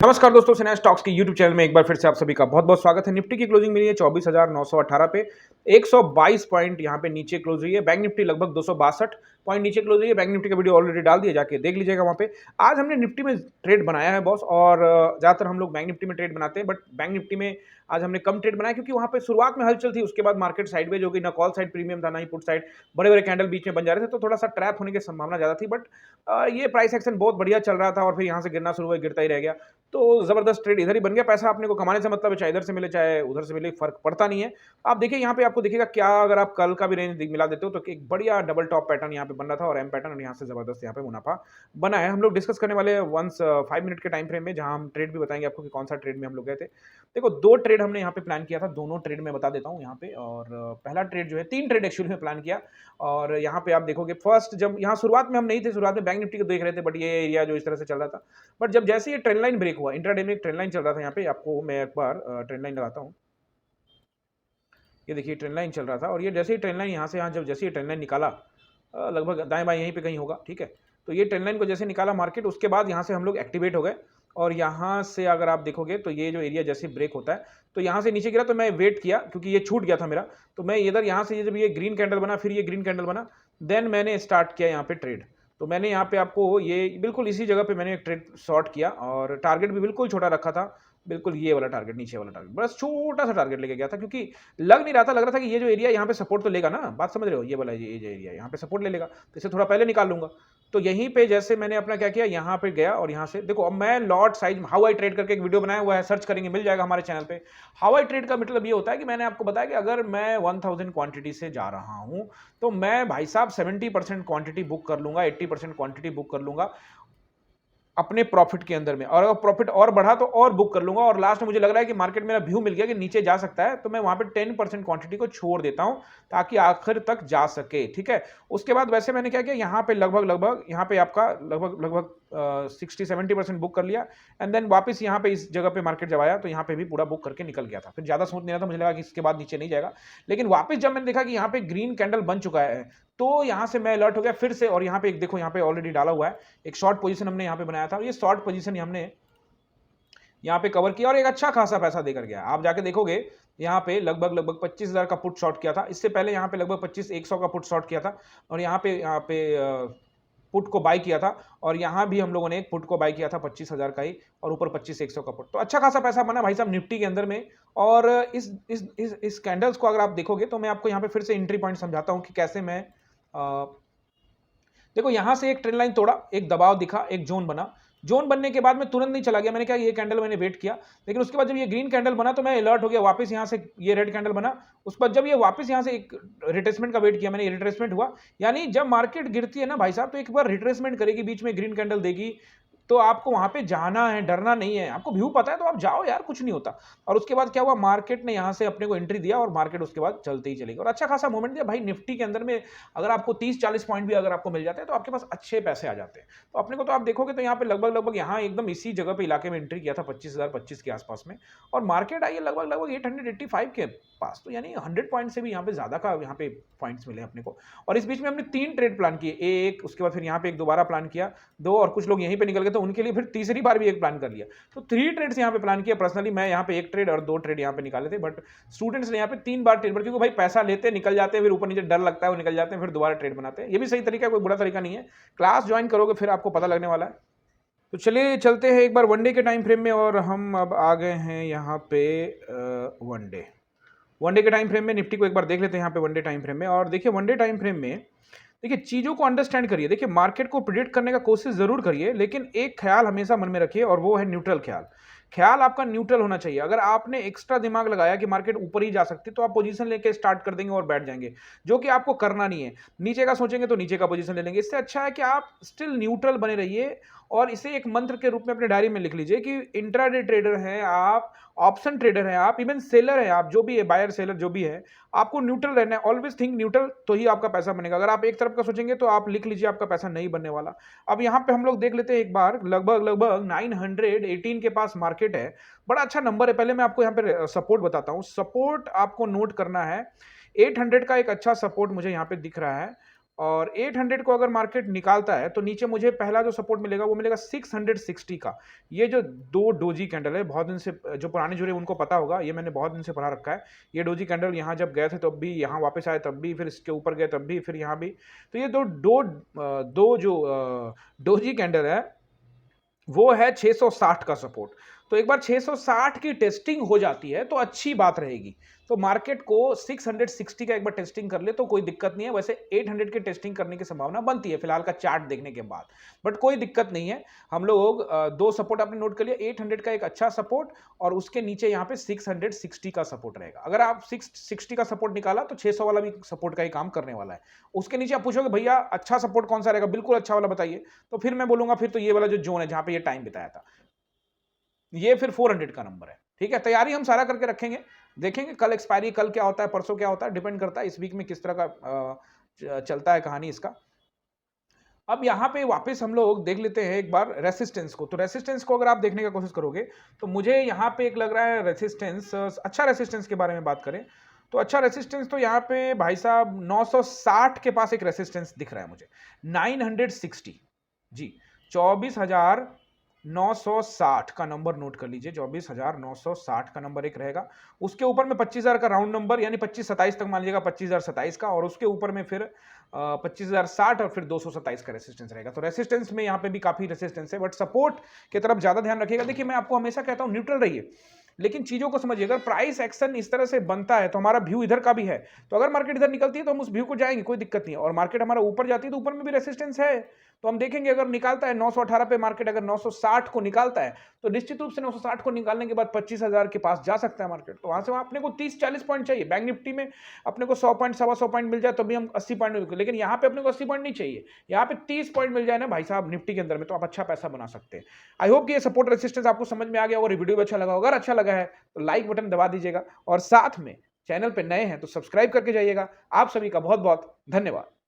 नमस्कार दोस्तों, सिन्हा स्टॉक्स की यूट्यूब चैनल में एक बार फिर से आप सभी का बहुत बहुत स्वागत है। निफ्टी की क्लोजिंग मिली है 24,918 पे, 122 पॉइंट यहाँ पे नीचे क्लोज हुई है। बैंक निफ्टी लगभग 262 पॉइंट नीचे क्लोज हुई है। बैंक निफ्टी का वीडियो ऑलरेडी डाल दिया, जाके देख लीजिएगा वहाँ पे। आज हमने निफ्टी में ट्रेड बनाया है बॉस, और ज़्यादातर हम लोग बैंक निफ्टी में ट्रेड बनाते हैं, बट बैंक निफ्टी में आज हमने कम ट्रेड बनाया क्योंकि वहाँ पे शुरुआत में हलचल थी। उसके बाद मार्केट साइडवेज हो गई, ना कॉल साइड प्रीमियम था ना ही पुट साइड। बड़े बड़े कैंडल बीच में बन जा रहे थे, तो थोड़ा सा ट्रैप होने की संभावना ज़्यादा थी। बट ये प्राइस एक्शन बहुत बढ़िया चल रहा था और फिर यहाँ से गिरना शुरू हुआ, गिरता ही रह गया। तो जबरदस्त ट्रेड इधर ही बन गया। पैसा अपने को कमाने से मतलब है, चाहे इधर से मिले चाहे उधर से मिले, फर्क पड़ता नहीं है। आप देखिए यहाँ पे आपको दिखेगा क्या, अगर आप कल का भी रेंज मिला देते हो तो एक बढ़िया डबल टॉप पैटर्न यहाँ पे बन रहा था और एम पैटर्न, और यहाँ से जबरदस्त यहाँ पे मुनाफा बना है। हम लोग डिस्कस करने वाले हैं वंस 5 मिनट के टाइम फ्रेम में, जहां हम ट्रेड भी बताएंगे आपको कि कौन सा ट्रेड में हम लोग गए थे। देखो, 2 ट्रेड हमने यहाँ पे प्लान किया था, दोनों ट्रेड में बता देता हूँ यहाँ पे। और पहला ट्रेड जो है, 3 ट्रेड एक्चुअली में प्लान किया। और यहाँ पे आप देखोगे, फर्स्ट जब यहाँ शुरुआत में हम नहीं थे, शुरुआत में बैंक निफ्टी को देख रहे थे, बट ये एरिया जो इस तरह से चल रहा था। बट जब जैसे ये ट्रेंड लाइन ब्रेक हुआ, इंट्राडे में एक ट्रेंड लाइन चल रहा था, यहाँ पे आपको मैं एक बार ट्रेंड लाइन लगाता हूँ। ये देखिए ट्रेंड लाइन चल रहा था, और ये जैसे ही ट्रेंड लाइन यहाँ से यहाँ जब जैसे ही ट्रेंड लाइन निकाला, लगभग दाएं बाएं यहीं पे कहीं होगा, ठीक है। तो ये ट्रेंड लाइन को जैसे निकाला मार्केट, उसके बाद यहाँ से हम लोग एक्टिवेट हो गए। और यहाँ से अगर आप देखोगे तो ये जो एरिया जैसे ब्रेक होता है, तो यहाँ से नीचे गिरा तो मैं वेट किया क्योंकि ये छूट गया था मेरा। तो मैं इधर यहाँ से जब ये ग्रीन कैंडल बना, फिर ये ग्रीन कैंडल बना, देन मैंने स्टार्ट किया यहाँ पे ट्रेड। तो मैंने यहाँ पे आपको ये बिल्कुल इसी जगह पे मैंने एक ट्रेड शॉर्ट किया, और टारगेट भी बिल्कुल छोटा रखा था। बिल्कुल ये वाला टारगेट, नीचे वाला टारगेट, बस छोटा सा टारगेट लेके गया था, क्योंकि लग नहीं रहा था, लग रहा था कि ये जो एरिया यहाँ पे सपोर्ट तो लेगा ना, बात समझ रहे हो, ये वाला ये जो एरिया यहाँ पे सपोर्ट ले लेगा, तो इसे थोड़ा पहले निकाल लूंगा। तो यहीं पे जैसे मैंने अपना क्या किया, यहाँ पे गया, और यहाँ से देखो, अब मैं lot size how I trade करके एक वीडियो बनाया हुआ है, सर्च करेंगे मिल जाएगा हमारे चैनल पे। हाउ आई ट्रेड का मतलब ये होता है कि मैंने आपको बताया कि अगर मैं 1000 क्वांटिटी से जा रहा हूं, तो मैं भाई साहब 70% क्वांटिटी बुक कर लूंगा, 80% क्वांटिटी बुक कर लूंगा अपने प्रॉफिट के अंदर में, और अगर प्रॉफिट और बढ़ा तो और बुक कर लूंगा। और लास्ट में मुझे लग रहा है कि मार्केट मेरा व्यू मिल गया कि नीचे जा सकता है, तो मैं वहां पे 10% क्वांटिटी को छोड़ देता हूं ताकि आखिर तक जा सके, ठीक है। उसके बाद वैसे मैंने क्या किया, यहाँ पे लगभग लगभग यहाँ पे आपका लगभग लगभग 60-70% बुक कर लिया। एंड देन वापस यहाँ पे इस जगह पे मार्केट जब आया तो यहाँ पे भी पूरा बुक करके निकल गया था। फिर ज्यादा सोच नहीं रहा था, मुझे लगा कि इसके बाद नीचे नहीं जाएगा। लेकिन वापस जब मैंने देखा कि यहाँ पे ग्रीन कैंडल बन चुका है, तो यहाँ से मैं अलर्ट हो गया फिर से। और यहाँ पे एक देखो, यहाँ पे ऑलरेडी डाला हुआ है, एक शॉर्ट पोजीशन हमने यहाँ पे बनाया था। ये शॉर्ट पोजीशन हमने यहाँ पे कवर किया और एक अच्छा खासा पैसा देकर गया। आप जाके देखोगे, यहाँ पे लगभग लगभग 25,000 का पुट शॉर्ट किया था। इससे पहले यहाँ पे लगभग 25,100 का पुट शॉर्ट किया था, और यहाँ पे पुट को बाई किया था। और यहाँ भी हम लोगों ने एक पुट को बाई किया था 25,000 का ही, और ऊपर 25,100 का पुट। तो अच्छा खासा पैसा बना भाई साहब निफ्टी के अंदर में। और इस कैंडल्स को अगर आप देखोगे, तो मैं आपको यहाँ पे फिर से एंट्री पॉइंट समझाता हूँ कि कैसे मैं देखो, यहां से एक ट्रेंड लाइन तोड़ा, एक दबाव दिखा, एक जोन बना। जोन बनने के बाद मैं तुरंत नहीं चला गया, मैंने कहा ये कैंडल मैंने वेट किया। लेकिन उसके बाद जब ये ग्रीन कैंडल बना तो मैं अलर्ट हो गया, वापस यहां से ये रेड कैंडल बना। उसके बाद जब ये वापस यहां से एक रिट्रेसमेंट का वेट किया मैंने, रिट्रेसमेंट हुआ। यानी जब मार्केट गिरती है ना भाई साहब, तो एक बार रिट्रेसमेंट करेगी, बीच में ग्रीन कैंडल देगी, तो आपको वहां पे जाना है, डरना नहीं है। आपको व्यू पता है तो आप जाओ यार, कुछ नहीं होता। और उसके बाद क्या हुआ, मार्केट ने यहां से अपने को एंट्री दिया, और मार्केट उसके बाद चलते ही चलेगी, और अच्छा खासा मूवमेंट दिया भाई निफ्टी के अंदर में। अगर आपको 30-40 पॉइंट भी अगर आपको मिल जाते हैं, तो आपके पास अच्छे पैसे आ जाते हैं। तो अपने को तो आप देखोगे तो यहाँ पे लगभग लगभग यहाँ एकदम इसी जगह पे इलाके में एंट्री किया था 25,025 के आसपास में, और मार्केट आई है लगभग लगभग 885 के पास। तो यानी 100 पॉइंट से भी यहाँ पे ज्यादा का यहाँ पे पॉइंट्स मिले अपने को। और इस बीच में हमने 3 ट्रेड प्लान किए, एक उसके बाद फिर यहाँ पे एक दोबारा प्लान किया, 2, और कुछ लोग यहीं पे निकल गए तो उनके लिए फिर तीसरी बार भी एक प्लान कर लिया। तो 3 ट्रेड्स यहाँ पे प्लान किया। पर्सनली मैं यहाँ पे 1 ट्रेड और 2 ट्रेड यहाँ पे निकाले थे, बट स्टूडेंट्स ने यहाँ पे 3 बार ट्रेड, क्योंकि भाई पैसा लेते निकल जाते हैं, फिर ऊपर नीचे डर लगता है, वो निकल जाते हैं, फिर दोबारा ट्रेड बनाते हैं। ये भी सही तरीका है, कोई बुरा तरीका नहीं है। क्लास ज्वाइन करोगे फिर आपको पता लगने वाला है। तो चलिए चलते हैं एक बार वनडे के टाइम फ्रेम में, और हम अब आ गए हैं यहाँ पे वनडे के टाइम फ्रेम में। निफ्टी को एक बार देख लेते हैं यहाँ पे वनडे टाइम फ्रेम में। और देखिए वनडे टाइम फ्रेम में देखिए चीजों को अंडरस्टैंड करिए। देखिए मार्केट को प्रिडिक्ट करने का कोशिश जरूर करिए, लेकिन एक ख्याल हमेशा मन में रखिए, और वो है न्यूट्रल ख्याल। ख्याल आपका न्यूट्रल होना चाहिए। अगर आपने एक्स्ट्रा दिमाग लगाया कि मार्केट ऊपर ही जा सकती है, तो आप पोजीशन लेके स्टार्ट कर देंगे और बैठ जाएंगे, जो कि आपको करना नहीं है। नीचे का सोचेंगे तो नीचे का पोजीशन ले लेंगे। इससे अच्छा है कि आप स्टिल न्यूट्रल बने रहिए, और इसे एक मंत्र के रूप में अपने डायरी में लिख लीजिए कि इंट्राडे ट्रेडर हैं आप, ऑप्शन ट्रेडर हैं आप, इवन सेलर हैं आप, जो भी है बायर सेलर जो भी है, आपको न्यूट्रल रहना है। ऑलवेज थिंक न्यूट्रल, तो ही आपका पैसा बनेगा। अगर आप एक तरफ का सोचेंगे तो आप लिख लीजिए आपका पैसा नहीं बनने वाला। अब यहाँ पे हम लोग देख लेते हैं एक बार, लगभग लगभग 918 के पास मार्केट है। बड़ा अच्छा नंबर है। पहले मैं आपको यहाँ पे सपोर्ट बताता हूँ। सपोर्ट आपको नोट करना है, 800 का एक अच्छा सपोर्ट मुझे यहाँ पे दिख रहा है। और 800 को अगर मार्केट निकालता है तो नीचे मुझे पहला जो सपोर्ट मिलेगा वो मिलेगा 660 का। ये जो दो डोजी कैंडल है, बहुत दिन से जो पुराने जुड़े उनको पता होगा, ये मैंने बहुत दिन से पढ़ा रखा है। ये डोजी कैंडल यहाँ जब गए थे तब भी, यहाँ वापस आए तब भी, फिर इसके ऊपर गए तब भी, फिर यहाँ भी। तो ये दो जो डोजी कैंडल है वो है 660 का सपोर्ट। तो एक बार 660 की टेस्टिंग हो जाती है तो अच्छी बात रहेगी। तो मार्केट को 660 का एक बार टेस्टिंग कर ले तो कोई दिक्कत नहीं है। वैसे 800 की टेस्टिंग करने की संभावना बनती है फिलहाल का चार्ट देखने के बाद, बट कोई दिक्कत नहीं है। हम लोग दो सपोर्ट आपने नोट कर लिया, 800 का एक अच्छा सपोर्ट और उसके नीचे यहाँ पे 660 का सपोर्ट रहेगा। अगर आप 660 का सपोर्ट निकाला तो 600 वाला भी सपोर्ट का ही काम करने वाला है। उसके नीचे आप पूछोगे भैया अच्छा सपोर्ट कौन सा रहेगा, बिल्कुल अच्छा वाला बताइए, तो फिर मैं बोलूंगा फिर तो ये वाला जो जोन है जहां पे ये टाइम बिताया था, ये फिर 400 का नंबर है। ठीक है, तैयारी हम सारा करके रखेंगे, देखेंगे कल एक्सपायरी, कल क्या होता है, परसों क्या होता है, डिपेंड करता है इस वीक में किस तरह का चलता है कहानी इसका। अब यहाँ पे वापस हम लोग देख लेते हैं एक बार रेसिस्टेंस को। तो रेसिस्टेंस को अगर आप देखने की कोशिश करोगे तो मुझे यहाँ पे एक लग रहा है रेसिस्टेंस, अच्छा रेसिस्टेंस के बारे में बात करें तो अच्छा रेसिस्टेंस तो यहाँ पे भाई साहब 960 के पास एक रेसिस्टेंस दिख रहा है मुझे, 960 जी, 24,960 का नंबर नोट कर लीजिए, 24,960 का नंबर एक रहेगा। उसके ऊपर में 25,000 का राउंड नंबर यानी 2527 तक मान लीजिएगा, 25,027 का, और उसके ऊपर में फिर 25,060 और फिर 227 का रेसिस्टेंस रहेगा। तो रेसिस्टेंस में यहाँ पे भी काफी रेसिस्टेंस है, बट सपोर्ट की तरफ ज्यादा ध्यान रखिएगा। देखिए मैं आपको हमेशा कहता हूँ न्यूट्रल रहिए, लेकिन चीजों को समझिए। अगर प्राइस एक्शन इस तरह से बनता है तो हमारा व्यू इधर का भी है, तो अगर मार्केट इधर निकलती है तो हम उस व्यू को जाएंगे, कोई दिक्कत नहीं है। और मार्केट हमारा ऊपर जाती है तो ऊपर में भी रेसिस्टेंस है, तो हम देखेंगे अगर निकालता है 918 पे मार्केट, अगर 960 को निकालता है तो निश्चित रूप से 960 को निकालने के बाद 25,000 के पास जा सकता है मार्केट। तो वहां से अपने को 30-40 पॉइंट चाहिए। बैंक निफ्टी में अपने को 100 पॉइंट, 125 पॉइंट मिल जाए तो भी हम 80 पॉइंट, लेकिन यहाँ पे अपने को 80 पॉइंट नहीं चाहिए, यहाँ पे 30 पॉइंट मिल जाए ना भाई साहब निफ्टी के अंदर में, तो आप अच्छा पैसा बना सकते हैं। आई होप कि ये सपोर्ट रेसिस्टेंस आपको समझ में आ गया और वीडियो भी अच्छा लगा। अगर अच्छा लगा है तो लाइक बटन दबा दीजिएगा और साथ में चैनल पे नए हैं तो सब्सक्राइब करके जाइएगा। आप सभी का बहुत बहुत धन्यवाद।